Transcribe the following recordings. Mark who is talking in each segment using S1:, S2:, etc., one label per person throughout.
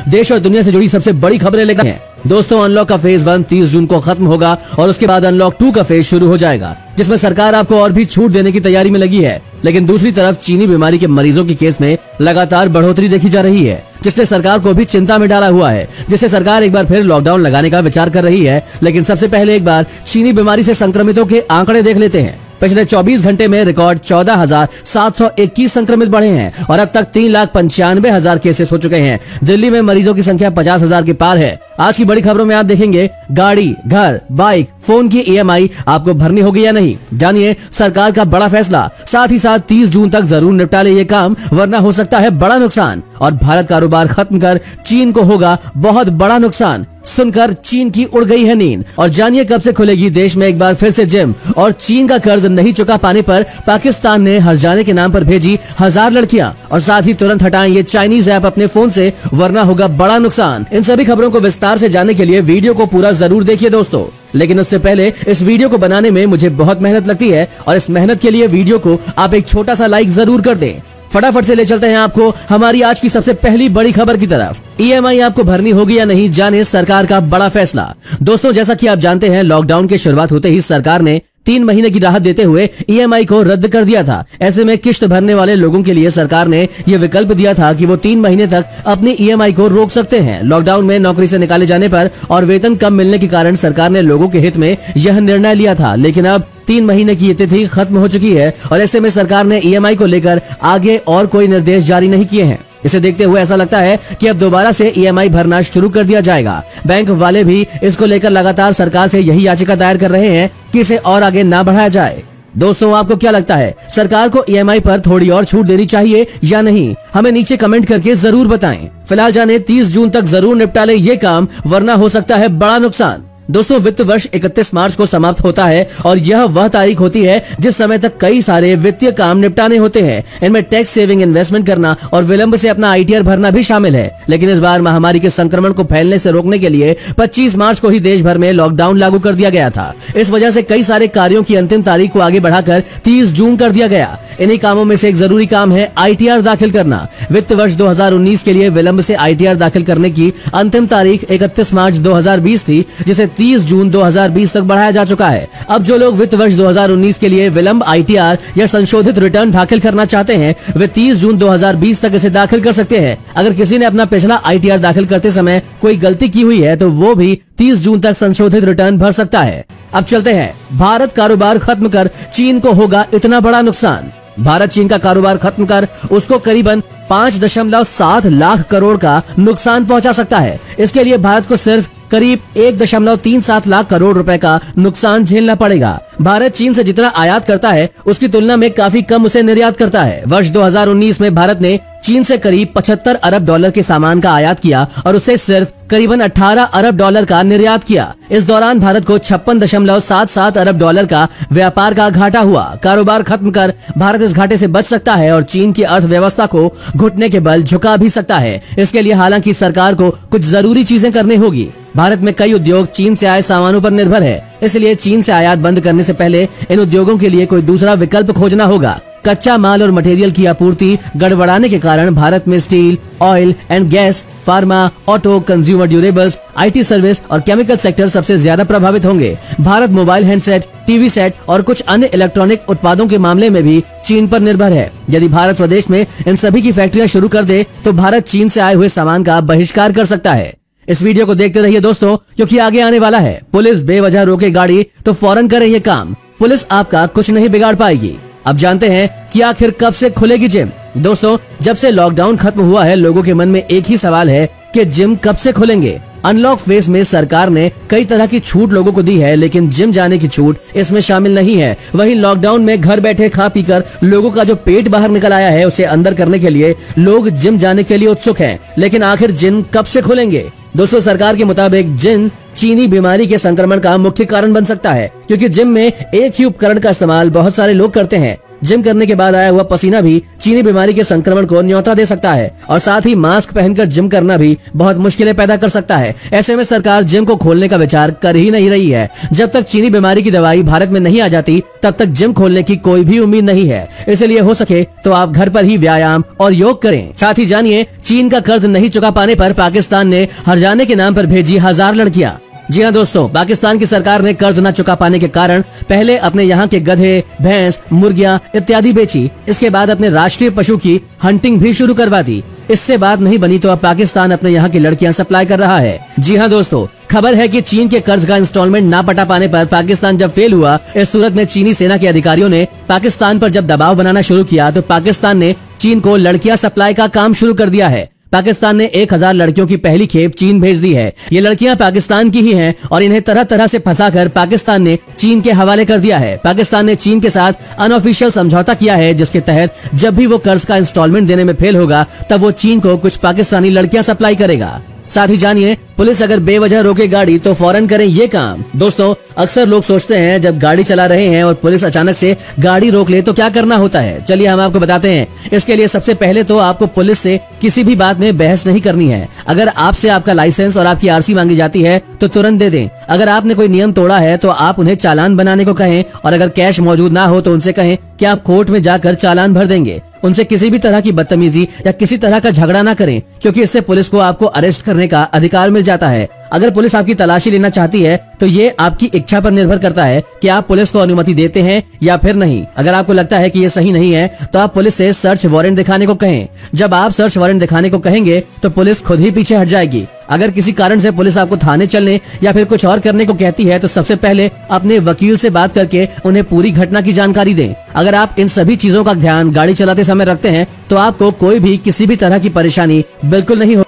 S1: देश और दुनिया से जुड़ी सबसे बड़ी खबरें लेकर हैं। दोस्तों, अनलॉक का फेज 1 30 जून को खत्म होगा और उसके बाद अनलॉक 2 का फेज शुरू हो जाएगा, जिसमें सरकार आपको और भी छूट देने की तैयारी में लगी है। लेकिन दूसरी तरफ चीनी बीमारी के मरीजों के केस में लगातार बढ़ोतरी देखी जा रही है, जिसने सरकार को भी चिंता में डाला हुआ है, जिससे सरकार एक बार फिर लॉकडाउन लगाने का विचार कर रही है। लेकिन सबसे पहले एक बार चीनी बीमारी से संक्रमितों के आंकड़े देख लेते हैं। पिछले 24 घंटे में रिकॉर्ड 14,721 संक्रमित बढ़े हैं और अब तक 3,95,000 केसेस हो चुके हैं। दिल्ली में मरीजों की संख्या 50,000 के पार है। आज की बड़ी खबरों में आप देखेंगे गाड़ी, घर, बाइक, फोन की EMI आपको भरनी होगी या नहीं। जानिए सरकार का बड़ा फैसला। साथ ही साथ 30 जून तक जरूर निपटा ले ये काम, वरना हो सकता है बड़ा नुकसान। और भारत कारोबार खत्म कर चीन को होगा बहुत बड़ा नुकसान। सुनकर चीन की उड़ गई है नींद। और जानिए कब से खुलेगी देश में एक बार फिर से जिम। और चीन का कर्ज नहीं चुका पाने पर पाकिस्तान ने हर्जाने के नाम पर भेजी 1000 लड़कियां। और साथ ही तुरंत हटाएं ये चाइनीज ऐप अपने फोन से, वरना होगा बड़ा नुकसान। इन सभी खबरों को विस्तार से जानने के लिए वीडियो को पूरा जरूर देखिए दोस्तों। लेकिन उससे पहले इस वीडियो को बनाने में मुझे बहुत मेहनत लगती है और इस मेहनत के लिए वीडियो को आप एक छोटा सा लाइक जरूर कर दें। फटाफट से ले चलते हैं आपको हमारी आज की सबसे पहली बड़ी खबर की तरफ। EMI आपको भरनी होगी या नहीं, जाने सरकार का बड़ा फैसला। दोस्तों, जैसा कि आप जानते हैं, लॉकडाउन की शुरुआत होते ही सरकार ने 3 महीने की राहत देते हुए EMI को रद्द कर दिया था। ऐसे में किश्त भरने वाले लोगों के लिए सरकार ने ये विकल्प दिया था कि वो 3 महीने तक अपनी EMI को रोक सकते हैं। लॉकडाउन में नौकरी से निकाले जाने पर और वेतन कम मिलने के कारण सरकार ने लोगों के हित में यह निर्णय लिया था। लेकिन अब 3 महीने की ये तिथि खत्म हो चुकी है और ऐसे में सरकार ने EMI को लेकर आगे और कोई निर्देश जारी नहीं किए हैं। इसे देखते हुए ऐसा लगता है कि अब दोबारा से EMI भरना शुरू कर दिया जाएगा। बैंक वाले भी इसको लेकर लगातार सरकार से यही याचिका दायर कर रहे हैं कि इसे और आगे ना बढ़ाया जाए। दोस्तों, आपको क्या लगता है, सरकार को EMI पर थोड़ी और छूट देनी चाहिए या नहीं? हमें नीचे कमेंट करके जरूर बताएं। फिलहाल जाने 30 जून तक जरूर निपटा ले ये काम, वरना हो सकता है बड़ा नुकसान। दोस्तों, वित्त वर्ष 31 मार्च को समाप्त होता है और यह वह तारीख होती है जिस समय तक कई सारे वित्तीय काम निपटाने होते हैं। इनमें टैक्स सेविंग, इन्वेस्टमेंट करना और विलंब से अपना ITR भरना भी शामिल है। लेकिन इस बार महामारी के संक्रमण को फैलने से रोकने के लिए 25 मार्च को ही देश भर में लॉकडाउन लागू कर दिया गया था। इस वजह से कई सारे कार्यों की अंतिम तारीख को आगे बढ़ाकर 30 जून कर दिया गया। इन्हीं कामों में से एक जरूरी काम है ITR दाखिल करना। वित्त वर्ष 2019 के लिए विलंब से ITR दाखिल करने की अंतिम तारीख 31 मार्च 2020 थी, जिसे 30 जून 2020 तक बढ़ाया जा चुका है। अब जो लोग वित्त वर्ष 2019 के लिए विलंब ITR या संशोधित रिटर्न दाखिल करना चाहते हैं, वे 30 जून 2020 तक इसे दाखिल कर सकते हैं। अगर किसी ने अपना पिछला ITR दाखिल करते समय कोई गलती की हुई है तो वो भी 30 जून तक संशोधित रिटर्न भर सकता है। अब चलते हैं, भारत कारोबार खत्म कर चीन को होगा इतना बड़ा नुकसान। भारत चीन का कारोबार खत्म कर उसको करीबन 5.7 लाख करोड़ का नुकसान पहुंचा सकता है। इसके लिए भारत को सिर्फ करीब 1.37 लाख करोड़ रुपए का नुकसान झेलना पड़ेगा। भारत चीन से जितना आयात करता है उसकी तुलना में काफी कम उसे निर्यात करता है। वर्ष 2019 में भारत ने चीन से करीब 75 अरब डॉलर के सामान का आयात किया और उससे सिर्फ करीबन 18 अरब डॉलर का निर्यात किया। इस दौरान भारत को 56.77 अरब डॉलर का व्यापार का घाटा हुआ। कारोबार खत्म कर भारत इस घाटे से बच सकता है और चीन की अर्थव्यवस्था को घुटने के बल झुका भी सकता है। इसके लिए हालांकि सरकार को कुछ जरूरी चीजें करनी होगी। भारत में कई उद्योग चीन से आए सामानों पर निर्भर है, इसलिए चीन से आयात बंद करने से पहले इन उद्योगों के लिए कोई दूसरा विकल्प खोजना होगा। कच्चा माल और मटेरियल की आपूर्ति गड़बड़ाने के कारण भारत में steel, oil and gas, pharma, auto, consumer durables, IT service और केमिकल सेक्टर सबसे ज्यादा प्रभावित होंगे। Bharat mobile handset, TV set और कुछ अन्य इलेक्ट्रॉनिक उत्पादों के मामले में भी चीन पर निर्भर है। यदि भारत स्वदेश में इन सभी की फैक्ट्रियां शुरू कर दे तो भारत चीन से आए हुए सामान का बहिष्कार कर सकता है। इस वीडियो को देखते रहिए दोस्तों, क्योंकि आगे आने वाला है। पुलिस बेवजह रोके गाड़ी तो फौरन करे ये काम। पुलिस आपका कुछ नहीं बिगाड़ पाएगी। अब जानते हैं कि आखिर कब से खुलेगी जिम। दोस्तों, जब से लॉकडाउन खत्म हुआ है, लोगों के मन में एक ही सवाल है कि जिम कब से खुलेंगे। अनलॉक फेज में सरकार ने कई तरह की छूट लोगों को दी है, लेकिन जिम जाने की छूट इसमें शामिल नहीं है। वहीं लॉकडाउन में घर बैठे खा पीकर लोगों का जो पेट बाहर निकल आया है, उसे अंदर करने के लिए लोग जिम जाने के लिए उत्सुक हैं। लेकिन आखिर जिम कब से खुलेंगे? दोस्तों, सरकार के मुताबिक जिम चीनी बीमारी के संक्रमण का मुख्य कारण बन सकता है, क्योंकि जिम में एक ही उपकरण का इस्तेमाल बहुत सारे लोग करते हैं। जिम करने के बाद आया हुआ पसीना भी चीनी बीमारी के संक्रमण को न्योता दे सकता है और साथ ही मास्क पहनकर जिम करना भी बहुत मुश्किलें पैदा कर सकता है। ऐसे में सरकार जिम को खोलने का विचार कर ही नहीं रही है। जब तक चीनी बीमारी की दवाई भारत में नहीं आ जाती तब तक जिम खोलने की कोई भी उम्मीद नहीं है। इसलिए हो सके तो आप घर पर ही व्यायाम और योग करें। साथ ही जानिए, चीन का कर्ज नहीं चुका पाने पर पाकिस्तान ने हरजाने के नाम पर भेजी 1000 लड़कियां। जी हाँ दोस्तों, पाकिस्तान की सरकार ने कर्ज न चुका पाने के कारण पहले अपने यहाँ के गधे, भैंस, मुर्गियाँ इत्यादि बेची। इसके बाद अपने राष्ट्रीय पशु की हंटिंग भी शुरू करवा दी। इससे बात नहीं बनी तो अब पाकिस्तान अपने यहाँ की लड़कियां सप्लाई कर रहा है। जी हाँ दोस्तों, खबर है कि चीन के कर्ज का इंस्टॉलमेंट ना पटा पाने पर पाकिस्तान जब फेल हुआ, इस सूरत में चीनी सेना के अधिकारियों ने पाकिस्तान पर जब दबाव बनाना शुरू किया तो पाकिस्तान ने चीन को लड़कियां सप्लाई का काम शुरू कर दिया है। पाकिस्तान ने 1000 लड़कियों की पहली खेप चीन भेज दी है। ये लड़कियां पाकिस्तान की ही हैं और इन्हें तरह तरह से फंसाकर पाकिस्तान ने चीन के हवाले कर दिया है। पाकिस्तान ने चीन के साथ अनऑफिशियल समझौता किया है, जिसके तहत जब भी वो कर्ज का इंस्टॉलमेंट देने में फेल होगा तब वो चीन को कुछ पाकिस्तानी लड़कियां सप्लाई करेगा। साथ ही जानिए, पुलिस अगर बेवजह रोके गाड़ी तो फौरन करें ये काम। दोस्तों, अक्सर लोग सोचते हैं जब गाड़ी चला रहे हैं और पुलिस अचानक से गाड़ी रोक ले तो क्या करना होता है। चलिए हम आपको बताते हैं। इसके लिए सबसे पहले तो आपको पुलिस से किसी भी बात में बहस नहीं करनी है। अगर आपसे आपका लाइसेंस और आपकी आरसी मांगी जाती है तो तुरंत दे दें। अगर आपने कोई नियम तोड़ा है तो आप उन्हें चालान बनाने को कहें और अगर कैश मौजूद ना हो तो उनसे कहें कि आप कोर्ट में जाकर चालान भर देंगे। उनसे किसी भी तरह की बदतमीजी या किसी तरह का झगड़ा ना करें, क्योंकि इससे पुलिस को आपको अरेस्ट करने का अधिकार मिल जाता है। अगर पुलिस आपकी तलाशी लेना चाहती है तो ये आपकी इच्छा पर निर्भर करता है कि आप पुलिस को अनुमति देते हैं या फिर नहीं। अगर आपको लगता है कि ये सही नहीं है तो आप पुलिस से सर्च वारंट दिखाने को कहें। जब आप सर्च वारंट दिखाने को कहेंगे तो पुलिस खुद ही पीछे हट जाएगी। अगर किसी कारण से पुलिस आपको थाने चलने या फिर कुछ और करने को कहती है तो सबसे पहले अपने वकील से बात करके उन्हें पूरी घटना की जानकारी दें। अगर आप इन सभी चीजों का ध्यान गाड़ी चलाते समय रखते हैं तो आपको कोई भी किसी भी तरह की परेशानी बिल्कुल नहीं हो।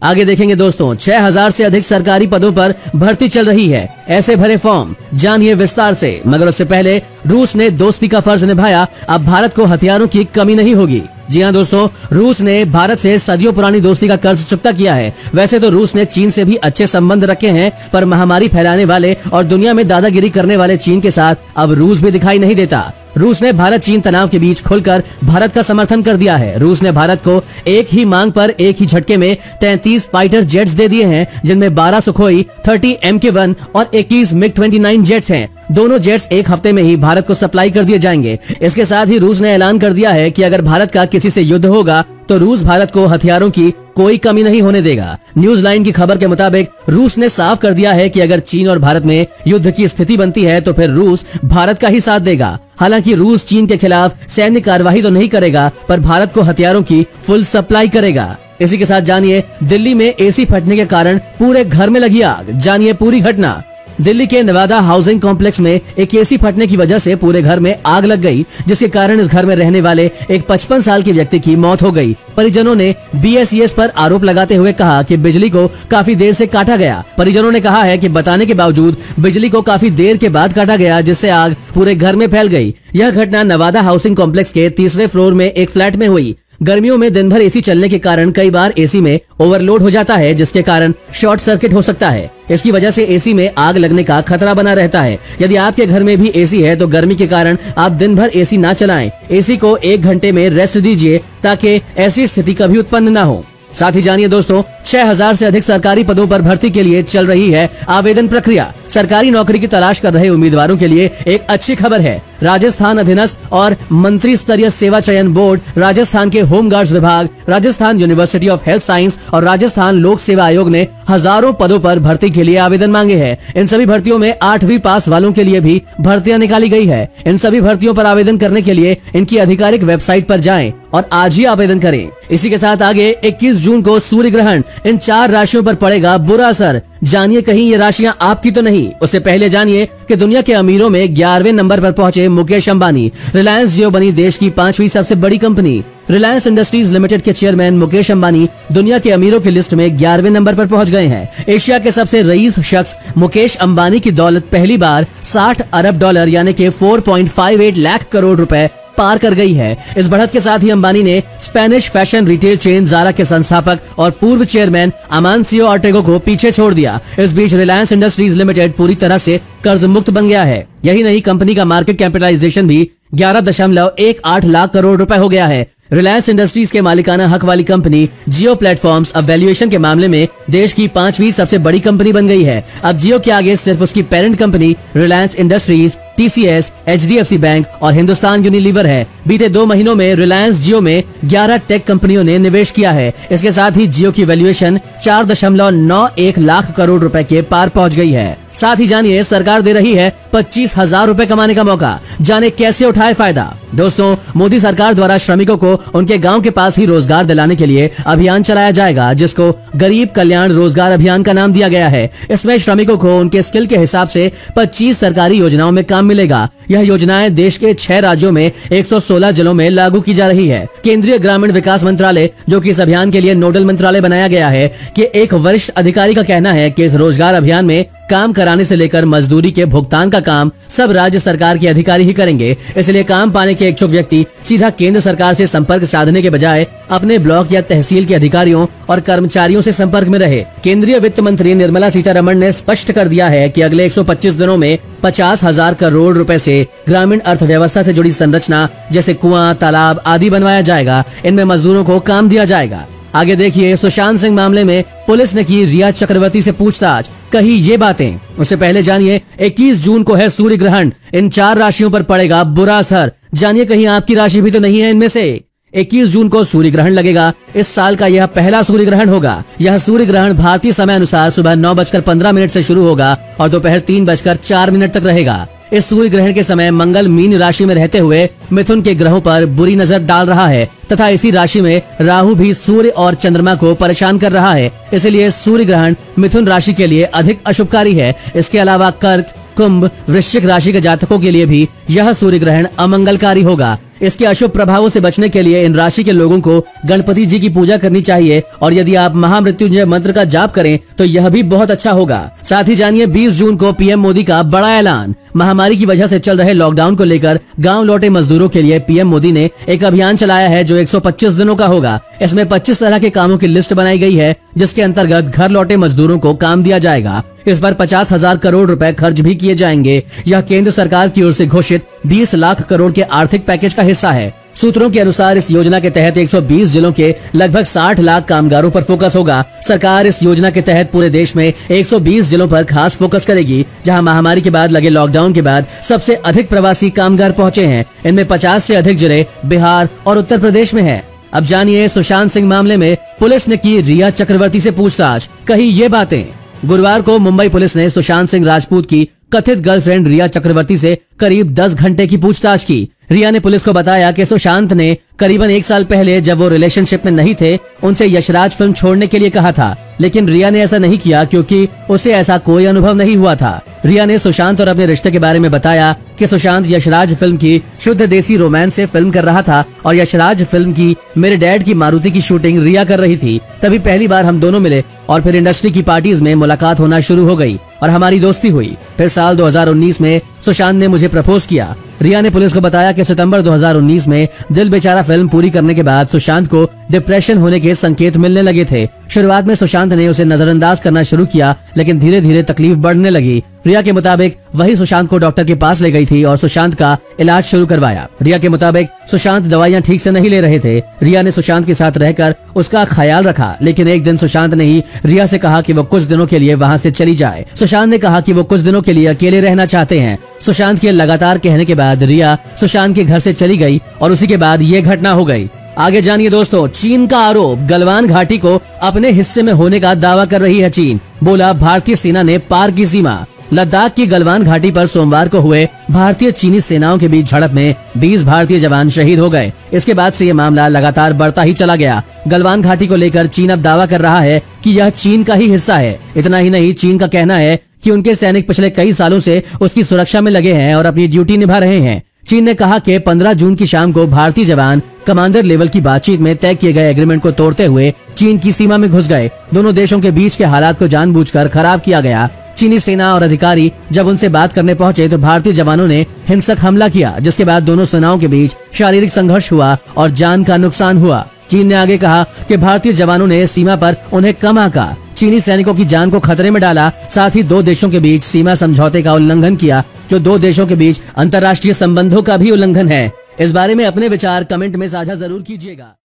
S1: आगे देखेंगे दोस्तों, 6000 से अधिक सरकारी पदों पर भर्ती चल रही है। ऐसे भरे फॉर्म, जानिए विस्तार से। मगर उससे पहले रूस ने दोस्ती का फर्ज निभाया, अब भारत को हथियारों की कमी नहीं होगी। जी हाँ दोस्तों, रूस ने भारत से सदियों पुरानी दोस्ती का कर्ज चुकता किया है। वैसे तो रूस ने चीन से भी अच्छे संबंध रखे हैं, पर महामारी फैलाने वाले और दुनिया में दादागिरी करने वाले चीन के साथ अब रूस भी दिखाई नहीं देता। रूस ने भारत चीन तनाव के बीच खुलकर भारत का समर्थन कर दिया है। रूस ने भारत को एक ही मांग पर एक ही झटके में 33 फाइटर जेट्स दे दिए हैं, जिनमें 12 सुखोई 30 MK1 और 21 MiG-29 जेट्स हैं। दोनों जेट्स एक हफ्ते में ही भारत को सप्लाई कर दिए जाएंगे। इसके साथ ही रूस ने ऐलान कर दिया है कि अगर भारत का किसी से युद्ध होगा तो रूस भारत को हथियारों की कोई कमी नहीं होने देगा। न्यूज लाइन की खबर के मुताबिक रूस ने साफ कर दिया है कि अगर चीन और भारत में युद्ध की स्थिति बनती है तो फिर रूस भारत का ही साथ देगा। हालांकि रूस चीन के खिलाफ सैन्य कार्यवाही तो नहीं करेगा, पर भारत को हथियारों की फुल सप्लाई करेगा। इसी के साथ जानिए, दिल्ली में एसी फटने के कारण पूरे घर में लगी आग। जानिए पूरी घटना। दिल्ली के नवादा हाउसिंग कॉम्प्लेक्स में एक एसी फटने की वजह से पूरे घर में आग लग गई, जिसके कारण इस घर में रहने वाले एक 55 साल के व्यक्ति की मौत हो गई। परिजनों ने BSES पर आरोप लगाते हुए कहा कि बिजली को काफी देर से काटा गया। परिजनों ने कहा है कि बताने के बावजूद बिजली को काफी देर के बाद काटा गया, जिससे आग पूरे घर में फैल गई। यह घटना नवादा हाउसिंग कॉम्प्लेक्स के 3रे फ्लोर में एक फ्लैट में हुई। गर्मियों में दिन भर एसी चलने के कारण कई बार एसी में ओवरलोड हो जाता है, जिसके कारण शॉर्ट सर्किट हो सकता है। इसकी वजह से एसी में आग लगने का खतरा बना रहता है। यदि आपके घर में भी एसी है तो गर्मी के कारण आप दिन भर एसी ना चलाएं। एसी को 1 घंटे में रेस्ट दीजिए ताकि ऐसी स्थिति कभी उत्पन्न न हो। साथ ही जानिए दोस्तों, 6000 से अधिक सरकारी पदों पर भर्ती के लिए चल रही है आवेदन प्रक्रिया। सरकारी नौकरी की तलाश कर रहे उम्मीदवारों के लिए एक अच्छी खबर है। राजस्थान अधीनस्थ और मंत्री स्तरीय सेवा चयन बोर्ड, राजस्थान के होमगार्ड्स विभाग, Rajasthan university of health science और राजस्थान लोक सेवा आयोग ने हजारों पदों पर भर्ती के लिए आवेदन मांगे हैं। इन सभी भर्तियों में 8वीं पास वालों के लिए भी भर्तियां निकाली गई है। इन सभी भर्तियों पर आवेदन करने के लिए इनकी आधिकारिक वेबसाइट पर जाएं और आज ही आवेदन करें। इसी के साथ आगे 21 जून को सूर्य ग्रहण, इन 4 राशियों पर पड़ेगा बुरा असर। जानिए कहीं ये राशियां आपकी तो नहीं। उससे पहले जानिए कि दुनिया के अमीरों में 11वें नंबर पर पहुंचे मुकेश अंबानी। रिलायंस जियो बनी देश की 5वीं सबसे बड़ी कंपनी। रिलायंस इंडस्ट्रीज लिमिटेड के चेयरमैन मुकेश अंबानी दुनिया के अमीरों की लिस्ट में 11वें नंबर पर पहुंच गए हैं। एशिया के सबसे रईस शख्स मुकेश अंबानी की दौलत पहली बार 60 अरब डॉलर यानी कि 4.58 लाख करोड़ रुपए पार कर गई है। इस बढ़त के साथ ही अंबानी ने Spanish fashion retail chain Zara के संस्थापक और पूर्व चेयरमैन अमानसियो ऑर्टेगो को पीछे छोड़ दिया। इस बीच रिलायंस इंडस्ट्रीज लिमिटेड पूरी तरह से कर्ज मुक्त बन गया है। यही नहीं, कंपनी का मार्केट कैपिटलाइजेशन भी 11.18 लाख करोड़ रुपए हो गया है। रिलायंस इंडस्ट्रीज के मालिकाना हक वाली कंपनी जियो प्लेटफॉर्म्स अब वैल्यूएशन के मामले में देश की 5वीं सबसे बड़ी कंपनी बन गई है। अब जियो के आगे सिर्फ उसकी parent company Reliance industries, TCS, HDFC bank और हिंदुस्तान यूनिलीवर है। बीते 2 महीनों में रिलायंस जियो में 11 टेक कंपनियों ने निवेश किया है। इसके साथ ही जियो की वैल्यूएशन 4.91 लाख करोड़ रुपए के पार पहुंच गई है। साथ ही जानिए सरकार दे रही है 25,000 रुपए कमाने का मौका, जाने कैसे उठाए फायदा। दोस्तों, मोदी सरकार द्वारा श्रमिकों को उनके गांव के पास ही रोजगार दिलाने के लिए अभियान चलाया जाएगा, जिसको गरीब कल्याण रोजगार अभियान का नाम दिया गया है। इसमें श्रमिकों को उनके स्किल के हिसाब से 25 सरकारी योजनाओं में काम मिलेगा। यह योजनाएं देश के 6 राज्यों में 116 जिलों में लागू की जा रही है। केंद्रीय ग्रामीण विकास मंत्रालय, जो कि इस अभियान के लिए नोडल मंत्रालय बनाया गया है, कि एक वरिष्ठ अधिकारी का कहना है कि इस रोजगार अभियान में काम कराने से लेकर मजदूरी के भुगतान का काम सब राज्य सरकार के अधिकारी ही करेंगे। इसलिए काम पाने के इच्छुक व्यक्ति सीधा केंद्र सरकार से संपर्क साधने के बजाय अपने ब्लॉक या तहसील के अधिकारियों और कर्मचारियों से संपर्क में रहे। केंद्रीय वित्त मंत्री निर्मला सीतारमण ने स्पष्ट कर दिया है कि अगले 125 दिनों में 50,000 करोड़ रुपए से ग्रामीण अर्थव्यवस्था से जुड़ी संरचना जैसे कुआं, तालाब आदि बनवाया जाएगा। इनमें मजदूरों को काम दिया जाएगा। आगे देखिए, सुशांत सिंह मामले में पुलिस ने की रिया चक्रवर्ती से पूछताछ, कही ये बातें। उससे पहले जानिए 21 जून को है सूर्य ग्रहण, इन 4 राशियों पर पड़ेगा बुरा असर। जानिए कहीं आपकी राशि भी तो नहीं है इनमें से। 21 जून को सूर्य ग्रहण लगेगा। इस साल का यह पहला सूर्य ग्रहण होगा। यह सूर्य ग्रहण भारतीय समय अनुसार सुबह 9:15 से शुरू होगा और दोपहर 3:04 तक रहेगा। इस सूर्य ग्रहण के समय मंगल मीन राशि में रहते हुए मिथुन के ग्रहों पर बुरी नजर डाल रहा है तथा इसी राशि में राहु भी सूर्य और चंद्रमा को परेशान कर रहा है। इसलिए सूर्य ग्रहण मिथुन राशि के लिए अधिक अशुभकारी है। इसके अलावा कर्क, कुंभ, वृश्चिक राशि के जातकों के लिए भी यह सूर्य ग्रहण अमंगलकारी होगा। इसके अशुभ प्रभावों से बचने के लिए इन राशि के लोगों को गणपति जी की पूजा करनी चाहिए और यदि आप महामृत्युंजय मंत्र का जाप करें तो यह भी बहुत अच्छा होगा। साथ ही जानिए 20 जून को पीएम मोदी का बड़ा ऐलान। महामारी की वजह से चल रहे लॉकडाउन को लेकर गांव लौटे मजदूरों के लिए पीएम मोदी ने एक अभियान चलाया है जो 125 दिनों का होगा। इसमें 25 तरह के कामों की लिस्ट बनाई गई है जिसके अंतर्गत घर लौटे मजदूरों को काम दिया जाएगा। इस पर 50,000 करोड़ रुपए खर्च भी किए जाएंगे। यह केंद्र सरकार की ओर से घोषित 20 लाख करोड़ के आर्थिक पैकेज का हिस्सा है। सूत्रों के अनुसार इस योजना के तहत 120 जिलों के लगभग 60 लाख कामगारों पर फोकस होगा। सरकार इस योजना के तहत पूरे देश में 120 जिलों पर खास फोकस करेगी जहां महामारी के बाद लगे लॉकडाउन के बाद सबसे अधिक प्रवासी कामगार पहुंचे हैं। इनमें 50 से अधिक जिले बिहार और उत्तर प्रदेश में है। अब जानिए सुशांत सिंह मामले में पुलिस ने की रिया चक्रवर्ती से पूछताछ, कही ये बातें। गुरुवार को मुंबई पुलिस ने सुशांत सिंह राजपूत की कथित गर्लफ्रेंड रिया चक्रवर्ती से करीब 10 घंटे की पूछताछ की। रिया ने पुलिस को बताया कि सुशांत ने करीबन 1 साल पहले जब वो रिलेशनशिप में नहीं थे उनसे यशराज फिल्म छोड़ने के लिए कहा था, लेकिन रिया ने ऐसा नहीं किया क्योंकि उसे ऐसा कोई अनुभव नहीं हुआ था। रिया ने सुशांत और अपने रिश्ते के बारे में बताया कि सुशांत यशराज फिल्म की शुद्ध देसी रोमांस से फिल्म कर रहा था और यशराज फिल्म की मेरे डैड की मारुति की शूटिंग रिया कर रही थी। तभी पहली बार हम दोनों मिले और फिर इंडस्ट्री की पार्टीज में मुलाकात होना शुरू हो गई और हमारी दोस्ती हुई। फिर साल 2019 में सुशांत ने मुझे प्रपोज किया। रिया ने पुलिस को बताया कि सितंबर 2019 में दिल बेचारा फिल्म पूरी करने के बाद सुशांत को डिप्रेशन होने के संकेत मिलने लगे थे। शुरुआत में सुशांत ने उसे नजरअंदाज करना शुरू किया, लेकिन धीरे धीरे तकलीफ बढ़ने लगी। रिया के मुताबिक वही सुशांत को डॉक्टर के पास ले गई थी और सुशांत का इलाज शुरू करवाया। रिया के मुताबिक सुशांत दवाइयां ठीक से नहीं ले रहे थे। रिया ने सुशांत के साथ रहकर उसका ख्याल रखा, लेकिन एक दिन सुशांत ने ही रिया से कहा कि वो कुछ दिनों के लिए वहां से चली जाए। सुशांत ने कहा कि वो कुछ दिनों के लिए अकेले रहना चाहते हैं। सुशांत के लगातार कहने के बाद रिया सुशांत के घर से चली गई और उसी के बाद ये घटना हो गई। आगे जानिए दोस्तों, चीन का आरोप, गलवान घाटी को अपने हिस्से में होने का दावा कर रही है चीन। बोला भारतीय सेना ने पार की सीमा। लद्दाख की गलवान घाटी पर सोमवार को हुए भारतीय चीनी सेनाओं के बीच झड़प में 20 भारतीय जवान शहीद हो गए। इसके बाद से ये मामला लगातार बढ़ता ही चला गया। गलवान घाटी को लेकर चीन अब दावा कर रहा है कि यह चीन का ही हिस्सा है। इतना ही नहीं, चीन का कहना है कि उनके सैनिक पिछले कई सालों से उसकी सुरक्षा में लगे हैं और अपनी ड्यूटी निभा रहे हैं। चीन ने कहा कि 15 जून की शाम को भारतीय जवान कमांडर लेवल की बातचीत में तय किए गए एग्रीमेंट को तोड़ते हुए चीन की सीमा में घुस गए। दोनों देशों के बीच के हालात को जानबूझकर खराब किया गया। चीनी सेना और अधिकारी जब उनसे बात करने पहुंचे तो भारतीय जवानों ने हिंसक हमला किया, जिसके बाद दोनों सेनाओं के बीच शारीरिक संघर्ष हुआ और जान का नुकसान हुआ। चीन ने आगे कहा कि भारतीय जवानों ने सीमा पर उन्हें कम आंका, चीनी सैनिकों की जान को खतरे में डाला, साथ ही दो देशों के बीच सीमा समझौते का उल्लंघन किया। जो दो देशों के बीच अंतर्राष्ट्रीय संबंधों का भी उल्लंघन है। इस बारे में अपने विचार कमेंट में साझा जरूर कीजिएगा।